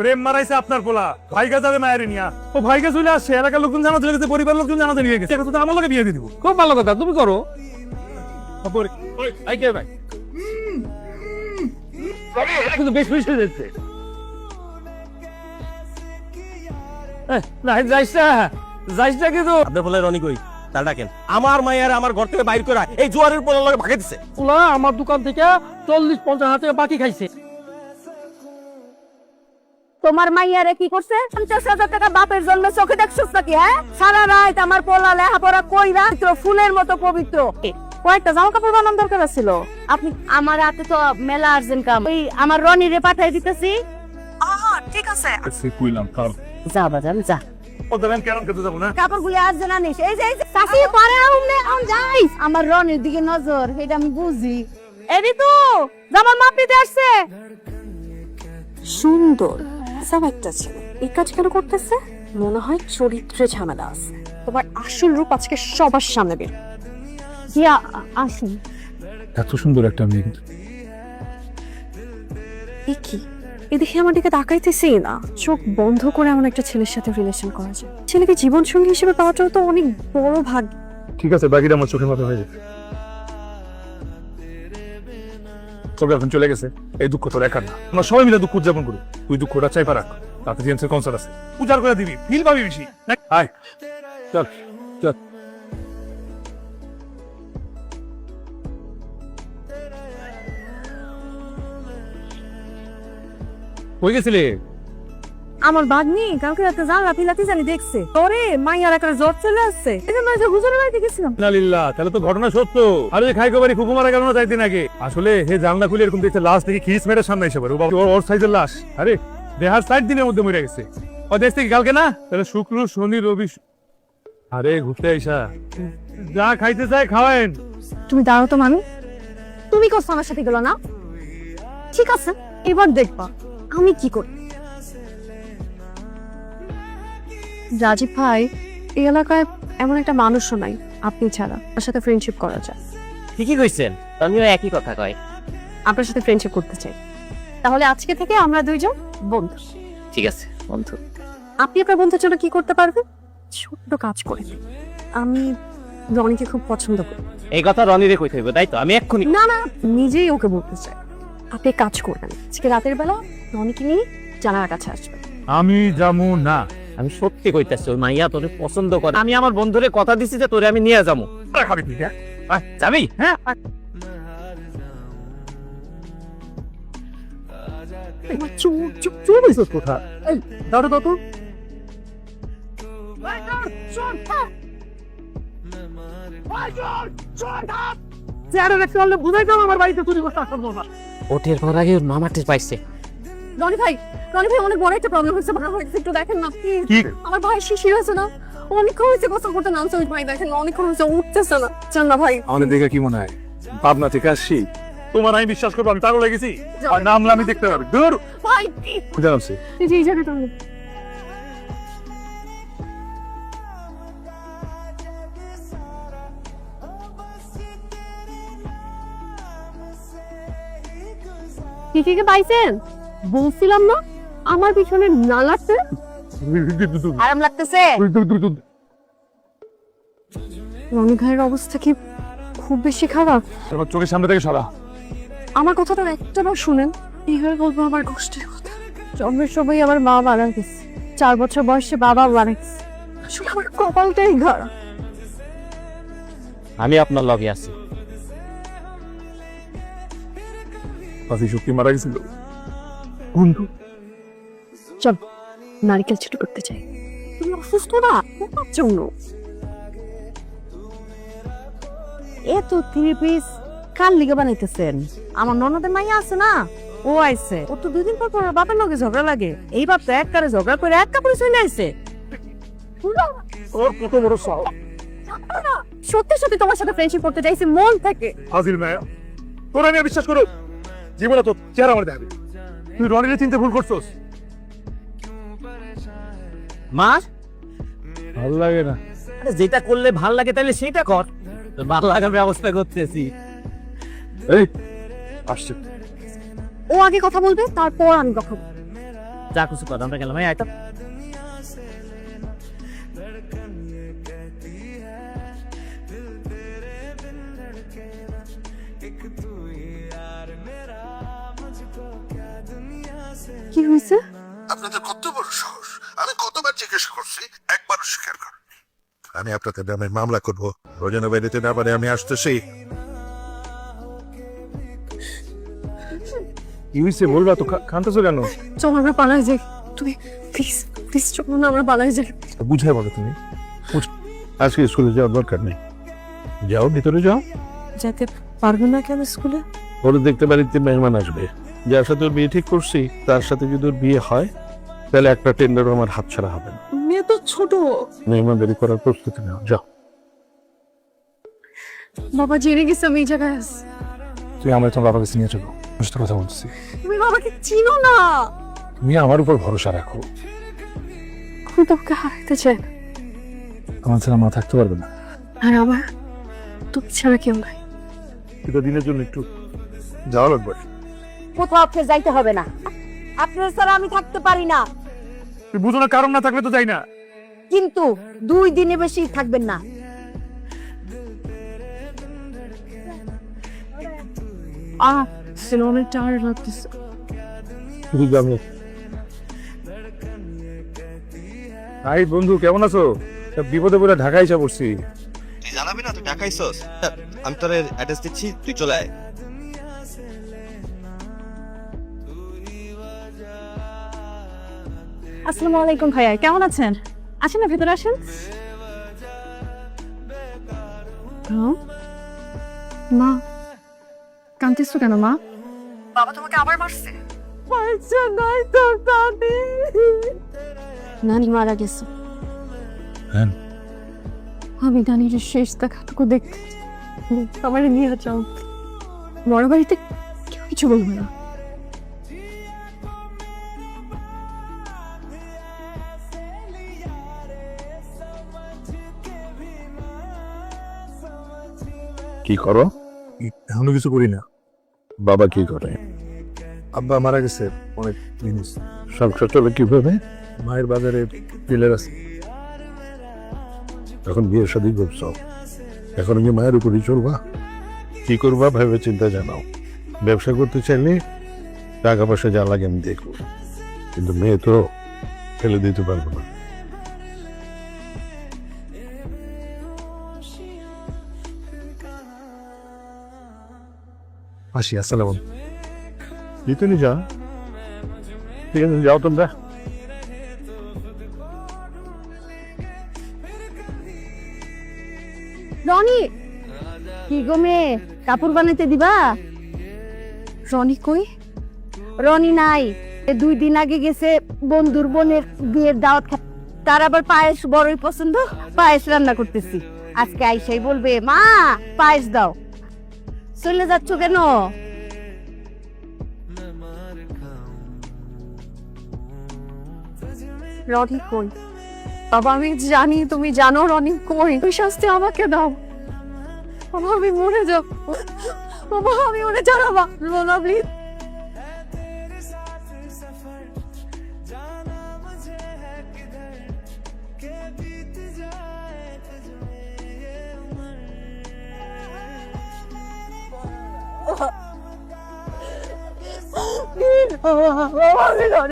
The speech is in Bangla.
প্রেম মারাইছে আপনার পোলা, ভাইগা যাবে মায়ের নিয়া। ও ভাইগা চলে আসছে, এলাকার লোকজন জানাতে লেগেছে, পরিবার লোকজন জানাতে নিয়ে গেছে। এখন তো আমার লোকে বিয়ে দিয়ে দিব। খুব ভালো কথা, তুমি করো। ভাই কিন্তু বেশ বেশি হয়ে যাচ্ছে। না যাইস না, যাইস না কিন্তু। আপনার বলে রনি কই তার ডাকেন। আমার মায়ের আমার ঘর থেকে বাইর করে এই জোয়ারের পোলার লগে ভাগে দিছে। ওলা আমার দোকান থেকে 40-50 হাজার টাকা বাকি খাইছে। তোমার মাইয়ারে কি করছে? 50,000 টাকা বাপের জন্য চোখে দেখছস নাকি? হ্যাঁ, সারা রাত আমার পোলা লেখাপড়া কইরা ফুলের মতো পবিত্র। কয়েকটা জামা কাপড় বানানোর দরকার ছিল। আপনি আমার হাতে তো মেলা আর্জেন্ট কাম, ওই আমার রনিরে পাঠাই দিতেছি। ঠিক আছে, কইলাম কাল যা বাজান যা। ও দেবেন কেন খেতে যাবো না? কাপড়গুলি আর্জেন্ট আনিস। এই যে চাচি পরে আমনে আম যাই। আমার রনির দিকে নজর, এটা আমি বুঝি। এবি তো জামার মাপ দিতে আসছে। সুন্দর সব একটা ছিল, এই কাজ কেন করতেছে? মনে হয় চরিত্রে ঝামেলা আছে। তোমার আসল রূপ আজকে সবার সামনে বের। কি আসুন। এত সুন্দর একটা মেয়ে, এ কি এদিকে আমার দিকে তাকাইতেছেই না। চোখ বন্ধ করে এমন একটা ছেলের সাথে রিলেশন করা যায়? ছেলেকে জীবন সঙ্গী হিসেবে পাওয়াটাও তো অনেক বড় ভাগ্য। ঠিক আছে, বাকিটা আমার চোখের মাথা হয়ে যাবে। তোর এখন চলে গেছে, এই দুঃখ তোর একার না, আমরা সবাই মিলে দুঃখ উদযাপন করি। তুই দুঃখটা চাইবা রাখ, তাতে জেন্সের কনসার্ট আছে, উজাড় করে দিবি, ফিল পাবি বেশি। আয় চল চল। কই গেছিলে? আমার ভাগ্নি কালকে রাতে জানলা ফিলাতে জানি দেখছে তোরে মাইয়ার একটা জ্বর চলে আসছে, এই জন্য হুজুরের বাড়িতে গেছিলাম। আলহামদুলিল্লাহ, তাহলে তো ঘটনা সত্য। আরে যে খাইকো বাড়ি ফুফু মারা গেল না যাইতে নাকি? আসলে হে জানলা খুলে এরকম দেখছে, লাশ দেখি খিস মেরে সামনে এসে পড়ে। ওর সাইজের লাশ, আরে দেহার 60 দিনের মধ্যে মরে গেছে। ও দেশ থেকে কালকে না, তাহলে শুক্র শনি রবি। আরে ঘুরতে আইসা যা খাইতে চাই খাওয়ায়েন। তুমি দাঁড়াও তো মামি, তুমি কষ্ট আমার সাথে গেল না? ঠিক আছে, এবার দেখবা আমি কি করি। রাজীব ভাই, এই এলাকায় এমন একটা মানুষও নাই আপনি ছাড়া তার সাথে ফ্রেন্ডশিপ করা যায়। ঠিকই কইছেন, আমিও একই কথা কই। আপনার সাথে ফ্রেন্ডশিপ করতে চাই, তাহলে আজকে থেকে আমরা দুইজন বন্ধু। ঠিক আছে বন্ধু। আপনি আপনার বন্ধুর জন্য কি করতে পারবেন? ছোট্ট কাজ করে দিন। আমি রনিকে খুব পছন্দ করি। এই কথা রনিরে কইতে হইব, তাই তো? আমি এক্ষুনি না না, নিজেই ওকে বলতে চাই। আপনি কাজ করবেন, আজকে রাতের বেলা রনিকে নিয়ে জানালার কাছে আসবেন। আমি যাবো না। আমি সত্যি কইতাছি, ওই মাইয়া তোরে পছন্দ করে। আমি আমার বন্ধুরে কথা দিছি যে তোরে আমি নিয়ে যাবো। খাবি তুই? হ্যাঁ যাবি? হ্যাঁ। চুপ হইছ কোথা? এই দাঁড়ো দাও তো। আমার বাড়িতে চুরি করতে আসবো না। ওঠের পর আগে ওর মামা টের পাইছে। রনি ভাই, রনি ভাই অনেক বড় একটা প্রবলেম হচ্ছে, ভালো হয়েছে একটু দেখেন না প্লিজ। কি? আমার ভাই শিশির হয়েছে না, অনেকক্ষণ হয়েছে গোসল করতে নামছে। ওই ভাই দেখেন অনেকক্ষণ হয়েছে, উঠতেছে না। চান না ভাই? আমাদের দেখে কি মনে হয় পাবনা থেকে আসছি? তোমার আমি বিশ্বাস করবো আমি পাগল হয়ে গেছি? আর নামলে আমি দেখতে পারবি। দূর ভাই খুঁজে নামছি। এই জায়গাটা কে পাইছেন? বলছিলাম না আমার পিছনে না লাগছে, আরাম লাগতেছে। রনি ভাইয়ের অবস্থা কি খুব বেশি খারাপ? আমার চোখের সামনে থেকে সরা। আমার কথাটা একটাবার শুনেন। এইভাবে বলবো আমার কষ্টের কথা। জন্মের সময় আমার মা মারা গেছে, 4 বছর বয়সে বাবা মারা গেছে। আসলে আমার কপালটাই খারাপ। আমি আপনার লগে আছি। পাশি শক্তি মারা গেছিল বন্ধু। চল নারিকেল ছুটি করতে চাই। তুমি অসুস্থ না, তোমার জন্য। এত 3 পিস কার লিগে বানাইতেছেন? আমার ননদের মাইয়া আছে না, ও আইছে। ও তো 2 দিন পর পর বাপের লগে ঝগড়া লাগে। এই বাপ তো একবারে ঝগড়া করে এক কাপড়ে চলে আইছে। ওর কত বড় সাহস! সত্যি সত্যি তোমার সাথে ফ্রেন্ডশিপ করতে চাইছি মন থেকে। ফাজিল মায়া, তোরা আমি বিশ্বাস করো জীবনে তো চেহারা আমার দেখাবি। তুই রনিরে চিনতে ভুল করছস। মা, ভালো লাগে না। আরে যেটা করলে ভাল লাগে তাহলে সেটা কর। তোর ভালো লাগার ব্যবস্থা করতেছি। এই আসছে। ও আগে কথা বলবে, তারপর আমি কথা বলবো। যা কিছু কর, আমরা গেলাম। আয় তো। কি হয়েছে? আপনাদের কত বড় সাহস! আমি কতবার জিজ্ঞেস করছি, একবারও স্বীকার করেন। আমি আপনাদের নামে মামলা করবো। রোজানা বাড়িতে না পারে আমি আসতেছি। কি হয়েছে বলবা তো, কানতেছো কেন? চল আমরা পালাই যাই। তুমি প্লিজ প্লিজ চলো না, আমরা পালাই যাই। বুঝাই বলো তুমি। আজকে স্কুলে যাওয়ার দরকার নেই, যাও ভিতরে যাও। যেতে পারবো না কেন স্কুলে? ওরা দেখতে বাড়িতে মেহমান আসবে, যার সাথে ওর বিয়ে ঠিক করছি তার সাথে যদি ওর বিয়ে হয় তাহলে একটা টেন্ডারও আমার হাতছাড়া হবে না। মেয়ে তো ছোট। মেহমানদারি করার প্রস্তুতি নাও, যাও। বাবা জেনে গেছে আমি এই জায়গায় আছি। তুমি আমার তোমার বাবার কাছে নিয়ে চলো, আমি সাথে কথা বলছি। তুমি বাবাকে চিনো না। তুমি আমার উপর ভরসা রাখো, আমি তোমাকে হারাতে চাই না। আমার ছাড়া মা থাকতে পারবে না। আর আমার তুমি ছাড়া কেউ নাই। এটা দিনের জন্য একটু যাওয়া লাগবে। কোথাও আপনি যাইতে হবে না, আপনার ছাড়া আমি থাকতে পারি না। তুই বুঝো না, কারণ না থাকলে তো যাই না। কিন্তু 2 দিনে বেশি থাকবেন না। অনেক টায়ার্ড লাগতেছে। হাই বন্ধু, কেমন আছো? বিপদে পড়ে ঢাকায় এসে পড়ছি। তুই জানাবি না তুই টাকা আইছস? আমি তোর অ্যাড্রেস দিচ্ছি, তুই চলে আয়। আসসালামু আলাইকুম ভাইয়া, কেমন আছেন? আসেন না, ভেতরে আসেন। মা কাঁদতেছো কেন মা? বাবা তোমাকে আবার মারছে? পয়সা নাই তো দাদি। নানি মারা গেছে। আমি নানির শেষ দেখাটুকু দেখতে আমার নিয়ে যাও। বড় বাড়িতে কেউ কিছু বলবে না। কি করো? এখনো কিছু করি না। বাবা কি করে? আব্বা মারা গেছে অনেক জিনিস। সংসার চলে কিভাবে? মায়ের বাজারে ডিলার আছে। এখন বিয়ে শাদী করছো, এখন কি মায়ের উপরই চলবা? কি করবা ভেবে চিন্তা জানাও। ব্যবসা করতে চাইলে টাকা পয়সা যা লাগে আমি দেখবো, কিন্তু মেয়ে তো ফেলে দিতে পারবো না। আসি, আসসালাম। জিতুনি যা, ঠিক আছে যাও তোমরা। রনি, কি গো মেয়ে, কাপড় বানাইতে দিবা? রনি কই? রনি নাই, 2 দিন আগে গেছে বন্ধুর বোনের বিয়ের দাওয়াত খাতে। তার আবার পায়েস বড়ই পছন্দ, পায়েস রান্না করতেছি। আজকে আইসাই বলবে মা পায়েস দাও। চলে যাচ্ছ কেন? রনি কই? বাবা আমি জানি তুমি জানো রনি কই। তুমি শাস্তি আমাকে দাও বাবা, আমি মরে যাব বাবা, আমি মরে যাব বাবা, রোনা প্লিজ। আমি রনি